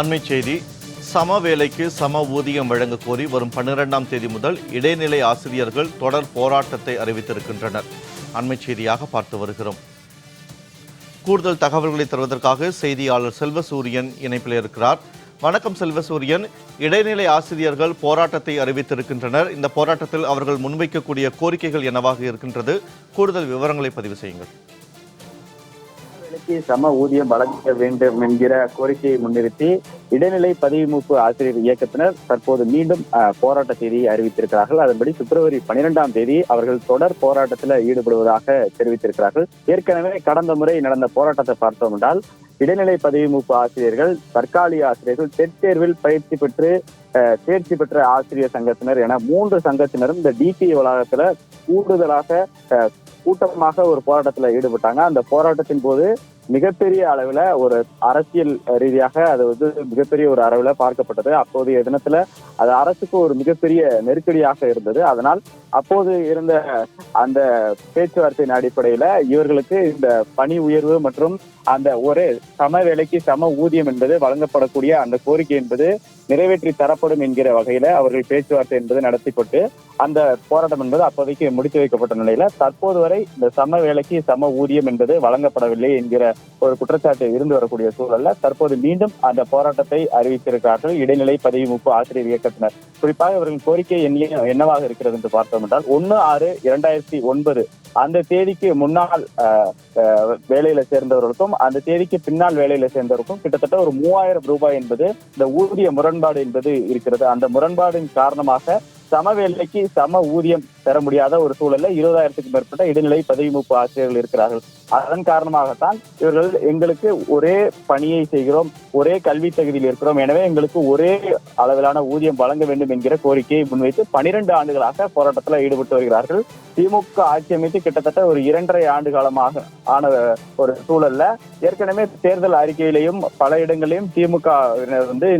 அண்மைச் செய்தி. சம வேலைக்கு சம ஊதியம் வழங்க கோரி வரும் 12ஆம் தேதி முதல் இடைநிலை ஆசிரியர்கள் தொடர் போராட்டத்தை அறிவித்திருக்கின்றனர். அண்மைச் செய்தியாக பார்த்து வருகிறோம். கூடுதல் தகவல்களை தருவதற்காக செய்தியாளர் செல்வசூரியன் இணைப்பில் இருக்கிறார். வணக்கம் செல்வசூரியன். இடைநிலை ஆசிரியர்கள் போராட்டத்தை அறிவித்திருக்கின்றனர். இந்த போராட்டத்தில் அவர்கள் முன்வைக்கக்கூடிய கோரிக்கைகள் என்னவாக இருக்கின்றது? கூடுதல் விவரங்களை பதிவு செய்யுங்கள். சம ஊதியம் வழங்க வேண்டும் என்கிற கோரிக்கையை முன்னிறுத்தி இடைநிலை பதவி மூப்பு ஆசிரியர் இயக்கத்தினர் தற்போது மீண்டும் போராட்ட தேதியை அறிவித்திருக்கிறார்கள். அதன்படி பிப்ரவரி 12ஆம் தேதி அவர்கள் தொடர் போராட்டத்தில் ஈடுபடுவதாக தெரிவித்திருக்கிறார்கள். ஏற்கனவே கடந்த முறை நடந்த போராட்டத்தை பார்த்தோம் என்றால் இடைநிலை பதவி மூப்பு ஆசிரியர்கள், தற்காலிக ஆசிரியர்கள், டெட் தேர்வில் பயிற்சி பெற்று தேர்ச்சி பெற்ற ஆசிரியர் சங்கத்தினர் என 3 சங்கத்தினரும் இந்த டிபிஏ வளாகத்துல கூடுதலாக கூட்டமாக ஒரு போராட்டத்துல ஈடுபட்டாங்க. அந்த போராட்டத்தின் போது மிகப்பெரிய அளவுல ஒரு அரசியல் ரீதியாக அது மிகப்பெரிய ஒரு அளவுல பார்க்கப்பட்டது. அப்போதைய தினத்துல அது அரசுக்கு ஒரு மிகப்பெரிய நெருக்கடியாக இருந்தது. அதனால் அப்போது இருந்த அந்த பேச்சுவார்த்தையின் அடிப்படையில இவர்களுக்கு இந்த பணி உயர்வு மற்றும் அந்த ஒரே சம வேலைக்கு சம ஊதியம் என்பது வழங்கப்படக்கூடிய அந்த கோரிக்கை என்பது நிறைவேற்றி தரப்படும் என்கிற வகையில அவர்கள் பேச்சுவார்த்தை என்பது நடத்தப்பட்டு அந்த போராட்டம் என்பது அப்போதைக்கு முடித்து வைக்கப்பட்ட நிலையில தற்போது வரை இந்த சம வேலைக்கு சம ஊதியம் என்பது வழங்கப்படவில்லை என்கிற ஒரு குற்றச்சாட்டு இருந்து வரக்கூடிய சூழல்ல தற்போது மீண்டும் அந்த போராட்டத்தை அறிவித்திருக்கிறார்கள் இடைநிலை பதவி மூப்பு ஆசிரியர் இயக்கத்தினர். குறிப்பாக இவர்களின் கோரிக்கை என்னவாக இருக்கிறது என்று பார்த்தோம் என்றால் 1/6/2009 அந்த தேதிக்கு முன்னால் வேலையில சேர்ந்தவர்களுக்கும் அந்த தேதிக்கு பின்னால் வேலையில சேர்ந்தவருக்கும் கிட்டத்தட்ட ஒரு 3000 ரூபாய் என்பது இந்த ஊதிய முரண்பாடு என்பது இருக்கிறது. அந்த முரண்பாடின் காரணமாக சம வேலைக்கு சம ஊதியம் பெற முடியாத ஒரு சூழல்ல 20,000க்கும் மேற்பட்ட இடைநிலை பதவி மூப்பு ஆசிரியர்கள் இருக்கிறார்கள். அதன் காரணமாகத்தான் இவர்கள் எங்களுக்கு ஒரே பணியை செய்கிறோம், ஒரே கல்வி தகுதியில் இருக்கிறோம், எனவே எங்களுக்கு ஒரே அளவிலான ஊதியம் வழங்க வேண்டும் என்கிற கோரிக்கையை முன்வைத்து 12 ஆண்டுகளாக போராட்டத்தில் ஈடுபட்டு வருகிறார்கள். திமுக ஆட்சி அமைத்து கிட்டத்தட்ட ஒரு 2.5 ஆண்டு காலமாக ஆன ஒரு சூழல்ல ஏற்கனவே தேர்தல் அறிக்கையிலையும் பல இடங்களிலும் திமுக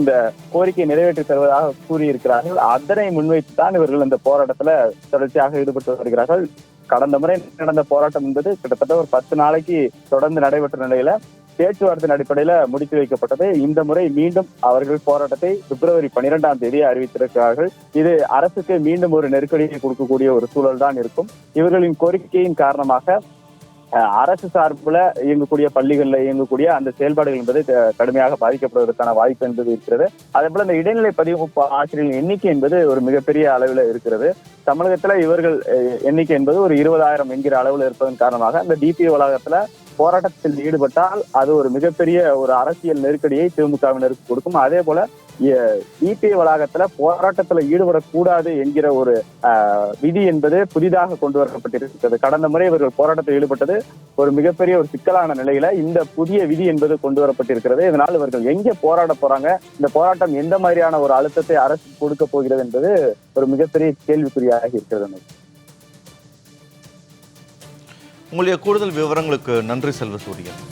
இந்த கோரிக்கையை நிறைவேற்றி தருவதாக கூறியிருக்கிறார்கள். அதனை முன்வைத்து தான் இவர்கள் இந்த போராட்டத்துல தொடர்ச்சியாக ஈடுபட்டு வருகிறார்கள். கடந்த முறை நடந்த போராட்டம் என்பது கிட்டத்தட்ட ஒரு 10 நாளைக்கு தொடர்ந்து நடைபெற்ற நிலையில பேச்சுவார்த்தையின் அடிப்படையில முடித்து வைக்கப்பட்டது. இந்த முறை மீண்டும் அவர்கள் போராட்டத்தை பிப்ரவரி 12ஆம் தேதி அறிவித்திருக்கிறார்கள். இது அரசுக்கு மீண்டும் ஒரு நெருக்கடியை கொடுக்கக்கூடிய ஒரு சூழல் தான் இருக்கும். இவர்களின் கோரிக்கையின் காரணமாக அரசு சார்பில் இயங்கக்கூடிய பள்ளிகளில் இயங்கக்கூடிய அந்த செயல்பாடுகள் என்பது கடுமையாக பாதிக்கப்படுவதற்கான வாய்ப்பு என்பது இருக்கிறது. அதே போல இந்த இடைநிலை பதிவு ஆசிரியர்களின் எண்ணிக்கை என்பது ஒரு மிகப்பெரிய அளவில் இருக்கிறது. தமிழகத்துல இவர்கள் எண்ணிக்கை என்பது ஒரு 20,000 என்கிற அளவில் இருப்பதன் காரணமாக அந்த டிபிஏ வளாகத்துல போராட்டத்தில் ஈடுபட்டால் அது ஒரு மிகப்பெரிய ஒரு அரசியல் நெருக்கடியை திமுகவினருக்கு கொடுக்கும். அதே போல டிபிஏ வளாகத்துல போராட்டத்துல ஈடுபடக்கூடாது என்கிற ஒரு விதி என்பது புதிதாக கொண்டு வரப்பட்டிருக்கிறது. கடந்த முறை இவர்கள் போராட்டத்தில் ஈடுபட்டது ஒரு மிகப்பெரிய ஒரு சிக்கலான நிலையில இந்த புதிய விதி என்பது கொண்டு வரப்பட்டிருக்கிறது. இதனால் இவர்கள் எங்கே போராட போறாங்க, இந்த போராட்டம் எந்த மாதிரியான ஒரு அழுத்தத்தை அரசு கொடுக்க போகிறது என்பது ஒரு மிகப்பெரிய கேள்விக்குறியாக இருக்கிறது. உங்களுடைய கூடுதல் விவரங்களுக்கு நன்றி செல்வசூரியன்.